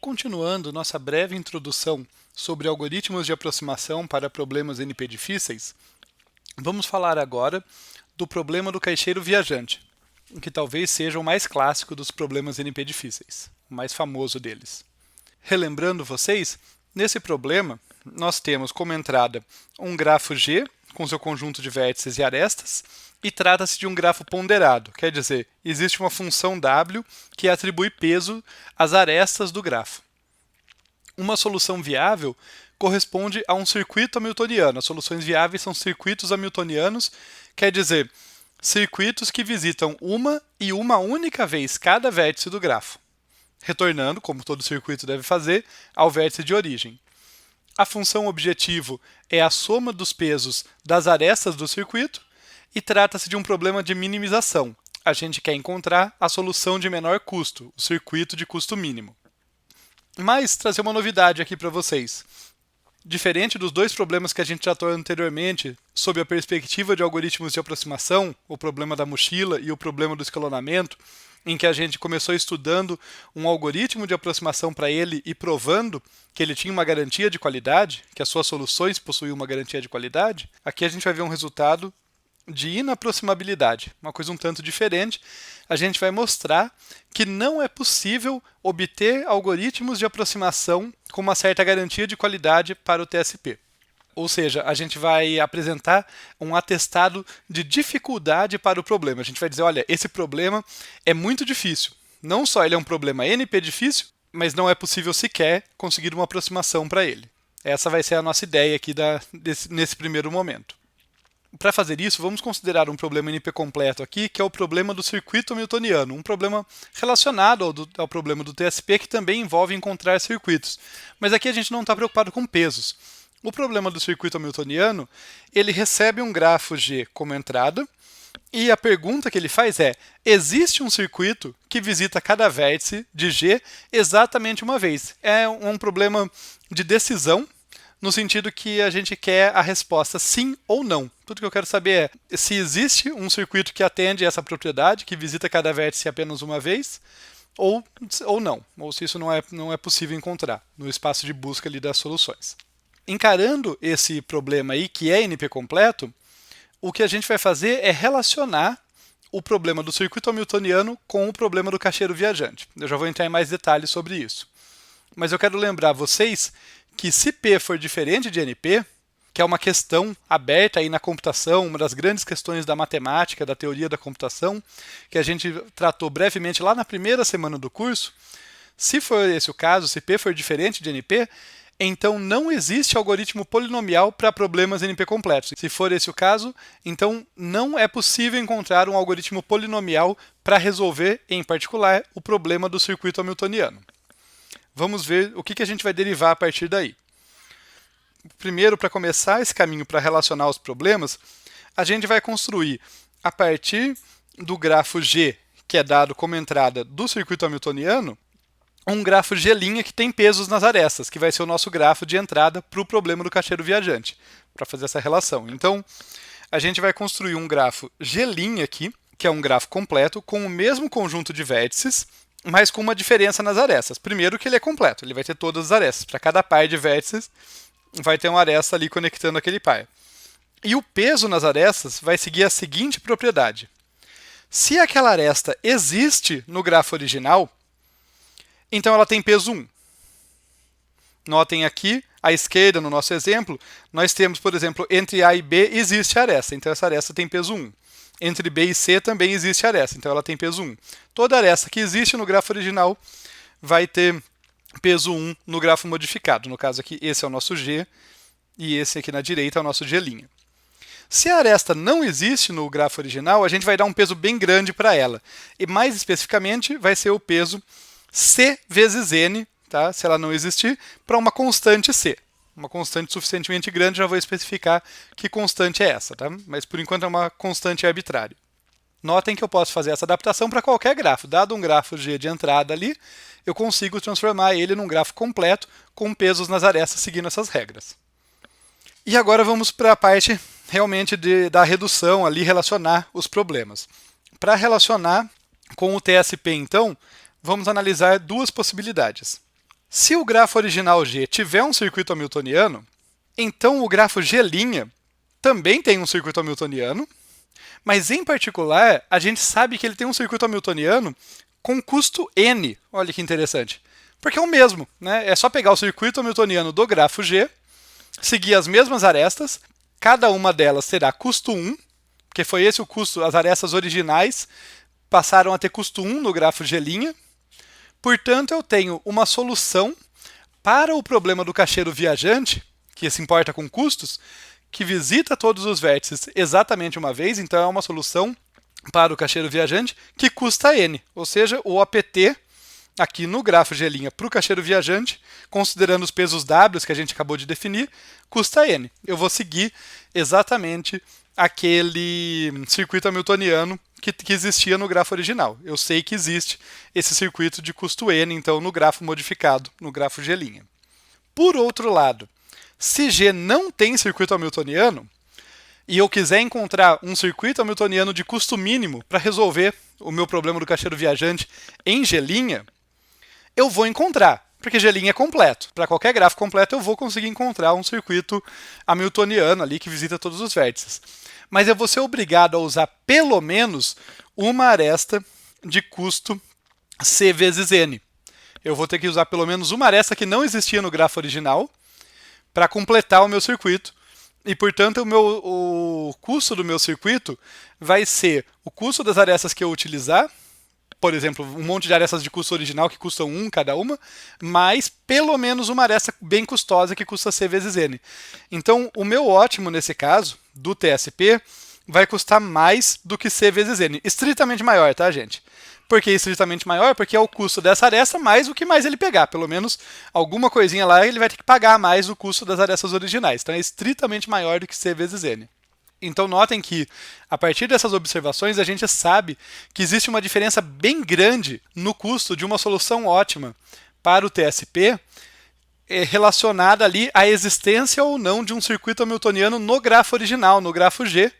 continuando nossa breve introdução sobre algoritmos de aproximação para problemas NP difíceis, vamos falar agora do problema do caixeiro viajante, que talvez seja o mais clássico dos problemas NP difíceis, o mais famoso deles. Relembrando vocês, nesse problema, nós temos como entrada um grafo G, com seu conjunto de vértices e arestas, e trata-se de um grafo ponderado, quer dizer, existe uma função W que atribui peso às arestas do grafo. Uma solução viável corresponde a um circuito hamiltoniano. As soluções viáveis são circuitos hamiltonianos, quer dizer, circuitos que visitam uma e uma única vez cada vértice do grafo, retornando, como todo circuito deve fazer, ao vértice de origem. A função objetivo é a soma dos pesos das arestas do circuito e trata-se de um problema de minimização. A gente quer encontrar a solução de menor custo, o circuito de custo mínimo. Mas trazer uma novidade aqui para vocês. Diferente dos dois problemas que a gente tratou anteriormente, sob a perspectiva de algoritmos de aproximação, o problema da mochila e o problema do escalonamento, em que a gente começou estudando um algoritmo de aproximação para ele e provando que ele tinha uma garantia de qualidade, que as suas soluções possuíam uma garantia de qualidade, aqui a gente vai ver um resultado de inaproximabilidade, uma coisa um tanto diferente. A gente vai mostrar que não é possível obter algoritmos de aproximação com uma certa garantia de qualidade para o TSP. Ou seja, a gente vai apresentar um atestado de dificuldade para o problema. A gente vai dizer, olha, esse problema é muito difícil. Não só ele é um problema NP difícil, mas não é possível sequer conseguir uma aproximação para ele. Essa vai ser a nossa ideia aqui nesse primeiro momento. Para fazer isso, vamos considerar um problema NP completo aqui, que é o problema do circuito hamiltoniano, um problema relacionado ao problema do TSP, que também envolve encontrar circuitos. Mas aqui a gente não está preocupado com pesos. O problema do circuito hamiltoniano, ele recebe um grafo G como entrada, e a pergunta que ele faz é, existe um circuito que visita cada vértice de G exatamente uma vez? É um problema de decisão, no sentido que a gente quer a resposta sim ou não. Tudo que eu quero saber é se existe um circuito que atende essa propriedade, que visita cada vértice apenas uma vez, ou não, ou se isso não é possível encontrar no espaço de busca ali das soluções. Encarando esse problema aí, que é NP completo, o que a gente vai fazer é relacionar o problema do circuito hamiltoniano com o problema do caixeiro viajante. Eu já vou entrar em mais detalhes sobre isso. Mas eu quero lembrar vocês que se P for diferente de NP, que é uma questão aberta aí na computação, uma das grandes questões da matemática, da teoria da computação, que a gente tratou brevemente lá na primeira semana do curso, se for esse o caso, se P for diferente de NP, então não existe algoritmo polinomial para problemas NP completos. Se for esse o caso, então não é possível encontrar um algoritmo polinomial para resolver, em particular, o problema do circuito hamiltoniano. Vamos ver o que a gente vai derivar a partir daí. Primeiro, para começar esse caminho para relacionar os problemas, a gente vai construir, a partir do grafo G, que é dado como entrada do circuito hamiltoniano, um grafo G' que tem pesos nas arestas, que vai ser o nosso grafo de entrada para o problema do caixeiro viajante, para fazer essa relação. Então, a gente vai construir um grafo G' aqui, que é um grafo completo, com o mesmo conjunto de vértices, mas com uma diferença nas arestas. Primeiro que ele é completo, ele vai ter todas as arestas. Para cada par de vértices, vai ter uma aresta ali conectando aquele par. E o peso nas arestas vai seguir a seguinte propriedade. Se aquela aresta existe no grafo original, então ela tem peso 1. Notem aqui, à esquerda, no nosso exemplo, nós temos, por exemplo, entre A e B existe a aresta, então essa aresta tem peso 1. Entre B e C também existe aresta, então ela tem peso 1. Toda aresta que existe no grafo original vai ter peso 1 no grafo modificado. No caso aqui, esse é o nosso G, e esse aqui na direita é o nosso G'. Se a aresta não existe no grafo original, a gente vai dar um peso bem grande para ela. E mais especificamente, vai ser o peso C vezes N, tá? Se ela não existir, para uma constante C. Uma constante suficientemente grande, já vou especificar que constante é essa, tá? Mas por enquanto é uma constante arbitrária. Notem que eu posso fazer essa adaptação para qualquer grafo. Dado um grafo G de entrada ali, eu consigo transformar ele num grafo completo com pesos nas arestas seguindo essas regras. E agora vamos para a parte realmente da redução ali, relacionar os problemas. Para relacionar com o TSP, então, vamos analisar duas possibilidades. Se o grafo original G tiver um circuito hamiltoniano, então o grafo G' também tem um circuito hamiltoniano, mas em particular, a gente sabe que ele tem um circuito hamiltoniano com custo n. Olha que interessante. Porque é o mesmo, né? É só pegar o circuito hamiltoniano do grafo G, seguir as mesmas arestas, cada uma delas terá custo 1, porque foi esse o custo, as arestas originais passaram a ter custo 1 no grafo G'. Portanto, eu tenho uma solução para o problema do cacheiro viajante, que se importa com custos, que visita todos os vértices exatamente uma vez, então é uma solução para o cacheiro viajante que custa n, ou seja, o OPT aqui no grafo G' para o cacheiro viajante, considerando os pesos W que a gente acabou de definir, custa n. Eu vou seguir exatamente aquele circuito hamiltoniano que existia no grafo original. Eu sei que existe esse circuito de custo n, então, no grafo modificado, no grafo G'. Por outro lado, se G não tem circuito hamiltoniano, e eu quiser encontrar um circuito hamiltoniano de custo mínimo para resolver o meu problema do cacheiro viajante em G', eu vou encontrar, porque G' é completo. Para qualquer grafo completo, eu vou conseguir encontrar um circuito hamiltoniano ali que visita todos os vértices. Mas eu vou ser obrigado a usar pelo menos uma aresta de custo C vezes N. Eu vou ter que usar pelo menos uma aresta que não existia no grafo original para completar o meu circuito. E, portanto, o custo do meu circuito vai ser o custo das arestas que eu utilizar, por exemplo, um monte de arestas de custo original que custam 1 cada uma, mais pelo menos uma aresta bem custosa que custa C vezes N. Então, o meu ótimo, nesse caso, do TSP, vai custar mais do que C vezes N. Estritamente maior, tá, gente? Por que estritamente maior? Porque é o custo dessa aresta mais o que mais ele pegar. Pelo menos alguma coisinha lá ele vai ter que pagar mais o custo das arestas originais. Então é estritamente maior do que C vezes N. Então notem que, a partir dessas observações, a gente sabe que existe uma diferença bem grande no custo de uma solução ótima para o TSP, relacionada ali à existência ou não de um circuito hamiltoniano no grafo original, no grafo G.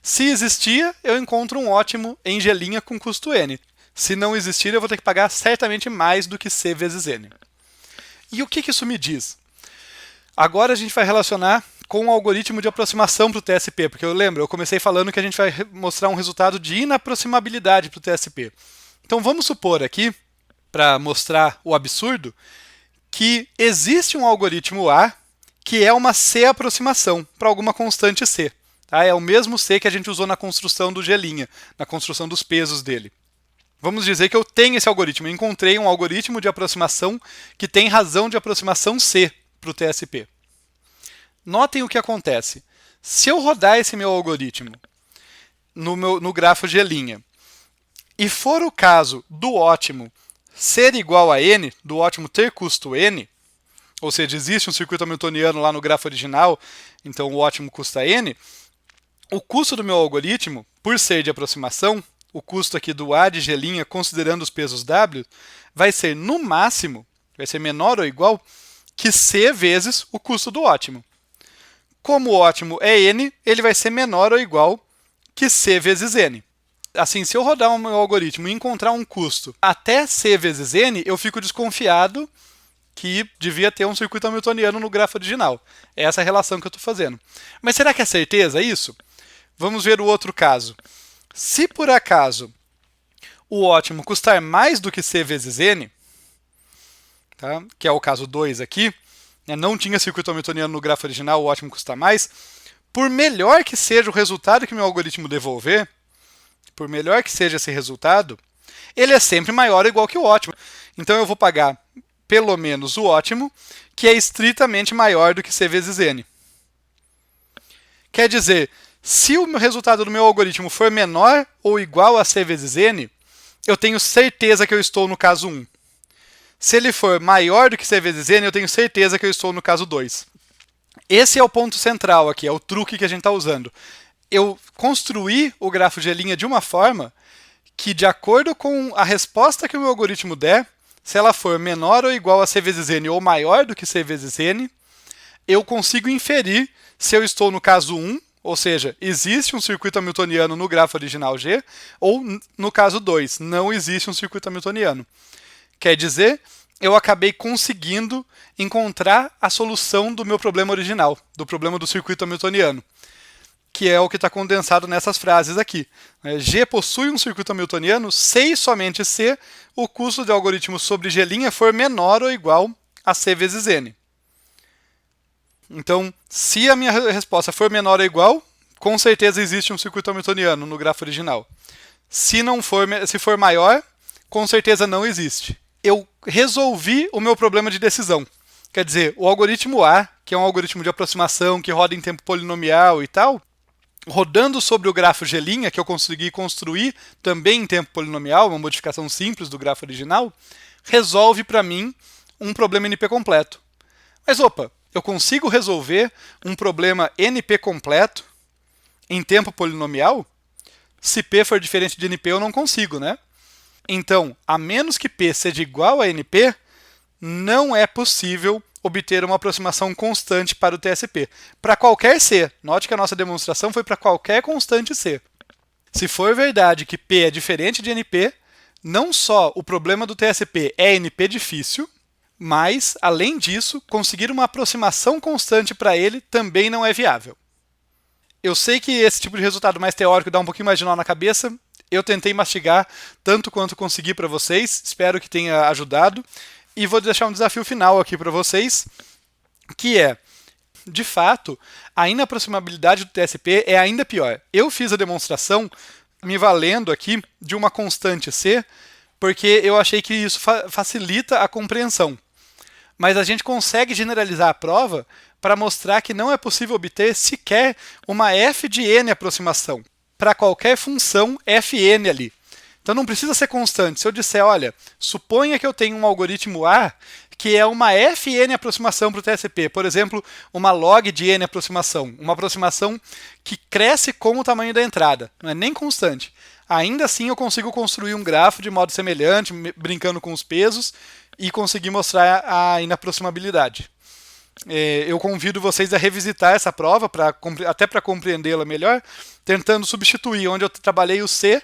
Se existia, eu encontro um ótimo em G' com custo n. Se não existir, eu vou ter que pagar certamente mais do que C vezes n. E o que isso me diz? Agora a gente vai relacionar com o algoritmo de aproximação para o TSP, porque eu comecei falando que a gente vai mostrar um resultado de inaproximabilidade para o TSP. Então vamos supor aqui, para mostrar o absurdo, que existe um algoritmo A que é uma C-aproximação para alguma constante C. Tá? É o mesmo C que a gente usou na construção do G', na construção dos pesos dele. Vamos dizer que eu tenho esse algoritmo, eu encontrei um algoritmo de aproximação que tem razão de aproximação C para o TSP. Notem o que acontece. Se eu rodar esse meu algoritmo no grafo G', e for o caso do ótimo ser igual a n, do ótimo ter custo n, ou seja, existe um circuito hamiltoniano lá no grafo original, então o ótimo custa n, o custo do meu algoritmo, por ser de aproximação, o custo aqui do A de G', considerando os pesos W, vai ser no máximo, vai ser menor ou igual que C vezes o custo do ótimo. Como o ótimo é n, ele vai ser menor ou igual que C vezes n. Assim, se eu rodar o meu algoritmo e encontrar um custo até C vezes n, eu fico desconfiado que devia ter um circuito hamiltoniano no grafo original. É essa a relação que eu estou fazendo. Mas será que é certeza isso? Vamos ver o outro caso. Se por acaso o ótimo custar mais do que C vezes n, tá? Que é o caso 2 aqui, né? Não tinha circuito hamiltoniano no grafo original, o ótimo custa mais, por melhor que seja o resultado que meu algoritmo devolver, por melhor que seja esse resultado, ele é sempre maior ou igual que o ótimo. Então eu vou pagar pelo menos o ótimo, que é estritamente maior do que C vezes n. Quer dizer, se o resultado do meu algoritmo for menor ou igual a C vezes n, eu tenho certeza que eu estou no caso 1. Se ele for maior do que C vezes n, eu tenho certeza que eu estou no caso 2. Esse é o ponto central aqui, é o truque que a gente está usando. Eu construí o grafo G' de uma forma que, de acordo com a resposta que o meu algoritmo der, se ela for menor ou igual a C vezes n ou maior do que C vezes n, eu consigo inferir se eu estou no caso 1, ou seja, existe um circuito hamiltoniano no grafo original G, ou no caso 2, não existe um circuito hamiltoniano. Quer dizer eu acabei conseguindo encontrar a solução do meu problema original, do problema do circuito hamiltoniano, que é o que está condensado nessas frases aqui. G possui um circuito hamiltoniano se e somente se o custo de algoritmo sobre G' for menor ou igual a C vezes N. Então, se a minha resposta for menor ou igual, com certeza existe um circuito hamiltoniano no grafo original. Se for maior, com certeza não existe. Eu resolvi o meu problema de decisão. Quer dizer, o algoritmo A, que é um algoritmo de aproximação que roda em tempo polinomial e tal, rodando sobre o grafo G', que eu consegui construir também em tempo polinomial, uma modificação simples do grafo original, resolve para mim um problema NP completo. Mas opa, eu consigo resolver um problema NP completo em tempo polinomial? Se P for diferente de NP, eu não consigo, né? Então, a menos que P seja igual a NP, não é possível obter uma aproximação constante para o TSP. Para qualquer C. Note que a nossa demonstração foi para qualquer constante C. Se for verdade que P é diferente de NP, não só o problema do TSP é NP difícil, mas, além disso, conseguir uma aproximação constante para ele também não é viável. Eu sei que esse tipo de resultado mais teórico dá um pouquinho mais de nó na cabeça. Eu tentei mastigar tanto quanto consegui para vocês. Espero que tenha ajudado. E vou deixar um desafio final aqui para vocês, que é, de fato, a inaproximabilidade do TSP é ainda pior. Eu fiz a demonstração me valendo aqui de uma constante C, porque eu achei que isso facilita a compreensão. Mas a gente consegue generalizar a prova para mostrar que não é possível obter sequer uma f de n aproximação para qualquer função fn ali. Então não precisa ser constante. Se eu disser, olha, suponha que eu tenho um algoritmo A que é uma fn aproximação para o TSP, por exemplo, uma log de n aproximação, uma aproximação que cresce com o tamanho da entrada, não é nem constante. Ainda assim eu consigo construir um grafo de modo semelhante, brincando com os pesos, e conseguir mostrar a inaproximabilidade. Eu convido vocês a revisitar essa prova, até para compreendê-la melhor, tentando substituir onde eu trabalhei o C,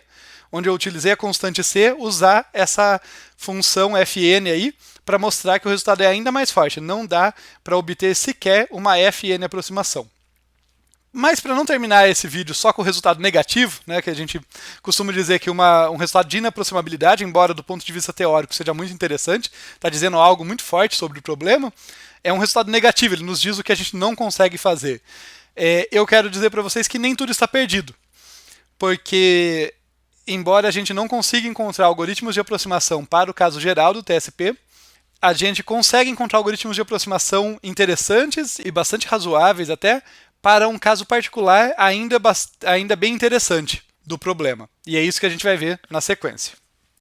onde eu utilizei a constante C, usar essa função fn aí, para mostrar que o resultado é ainda mais forte. Não dá para obter sequer uma fn aproximação. Mas para não terminar esse vídeo só com o resultado negativo, né, que a gente costuma dizer que um resultado de inaproximabilidade, embora do ponto de vista teórico seja muito interessante, está dizendo algo muito forte sobre o problema, é um resultado negativo, ele nos diz o que a gente não consegue fazer. Eu quero dizer para vocês que nem tudo está perdido, porque embora a gente não consiga encontrar algoritmos de aproximação para o caso geral do TSP, a gente consegue encontrar algoritmos de aproximação interessantes e bastante razoáveis até, para um caso particular ainda bem interessante do problema. E é isso que a gente vai ver na sequência.